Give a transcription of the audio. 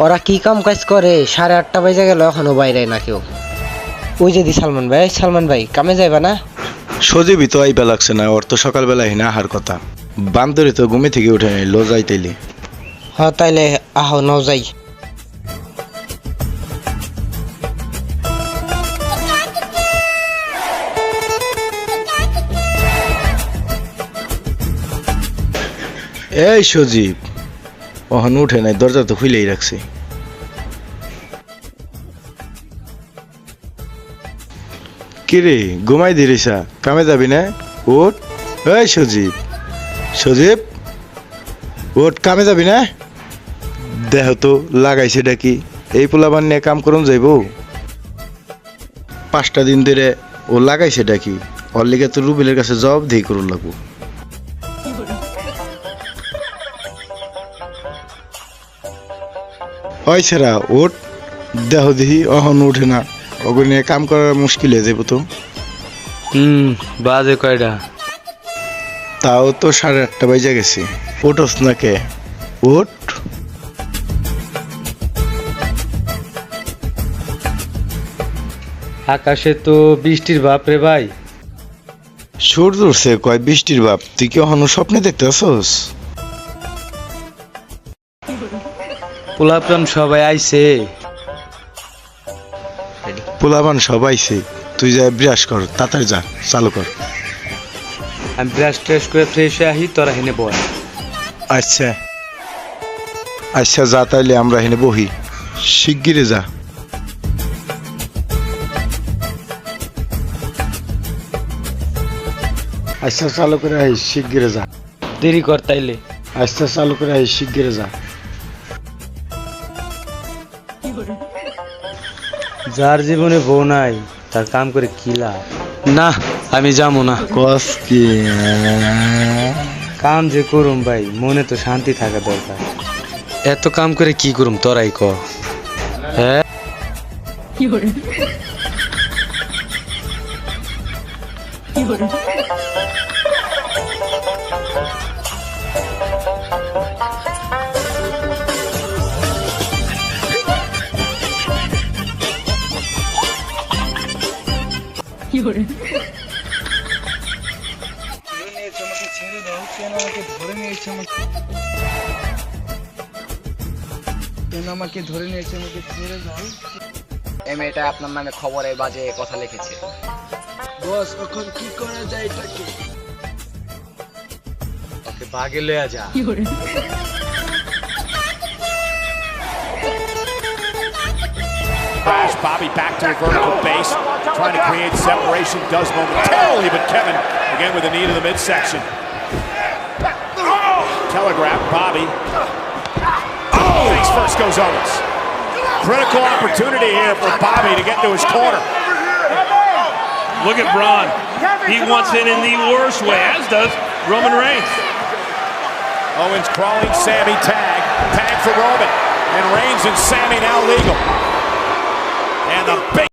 ওরা কি কাম কাজ করে? 8:30 বাজে গেল এখনো বাইরে না কেউ। ওই যে সালমান ভাই কামে যাইবা না? সজীবই তো আইবা লাগছে না, ওর তো সকালবেলা হিনা আহার কথা। বান্দরে তো ঘুমে থেকে উঠে নাই, লো যাইতেলি। তাইলে আহো নাও যাই। এই সজীব ওহন উঠে নাই, দরজা তো খুলেই রাখছে। কিরে ঘুমাই দিরিসা, কামে যাবি না? উঠ। এই সজীব উঠ, কামে যাবি না? দেহ তো লাগাইছে ডাকি, এই পোলাবান নিয়ে কাম করুন যাইব। 5টা দিন ধরে ও লাগাইছে ডাকি, ওর লিগে তো রুবেলের কাছে জবাব দিয়ে করুন লাগবো। ওই সেরা ওঠ, দেহ দেখি অহন উঠে না, ওগুলো নিয়ে কাম করা মুশকিল হয়ে যাবো তো। বাজে কয়টা? তাও তো 8:30 বাজে গেছে, ওঠোস না কে? ওঠ। আকাশে তো বৃষ্টির বাপ রে ভাই। সূর্য উঠছে কয় বৃষ্টির বাপ, তুই কি অহন স্বপ্নে দেখতেছস? পোলাপান সবাই আইছে। পোলাবান সবাইছে, তুই যা ব্রাশ কর, তাড়াতাড়ি যা, চালু কর। আমি ব্রাশ ট্রেশ করে ফ্রেশ হয়ে আহি, তোরা হেনে বয়। আচ্ছা আচ্ছা যা, তাইলে আমরা হেনে বহি, শিগগিরে যা। আচ্ছা চালু করে আই, শিগগিরে যা। দেরি কর তাইলে। আচ্ছা চালু করে আই, শিগগিরে যা। যার জীবনে বউ নাই তার কাম করে কি লাভ? না, আমি যাবো না। কস কি? কাম যে করুম ভাই, মনে তো শান্তি থাকা দরকার। এত কাম করে কি করুম তোরাই ক? হ্যাঁ, আমাকে ধরে নিয়েছে, আমাকে ছেড়ে দাও। এই মেয়েটা আপনার নামে খবরে বাজে কথা লিখেছে। বস এখন কি করা যায় এটাকে? ওকে বাগে লয়া যা। Crash, Bobby back to a vertical base, trying to create separation, does momentarily, but Kevin again with a knee to the midsection. Telegraph, Bobby. Face first goes Owens. Critical opportunity here for Bobby to get to his corner. Look at Braun. He wants it in the worst way, as does Roman Reigns. Owens crawling, Sammy tag for Roman. And Reigns and Sammy now legal. And the big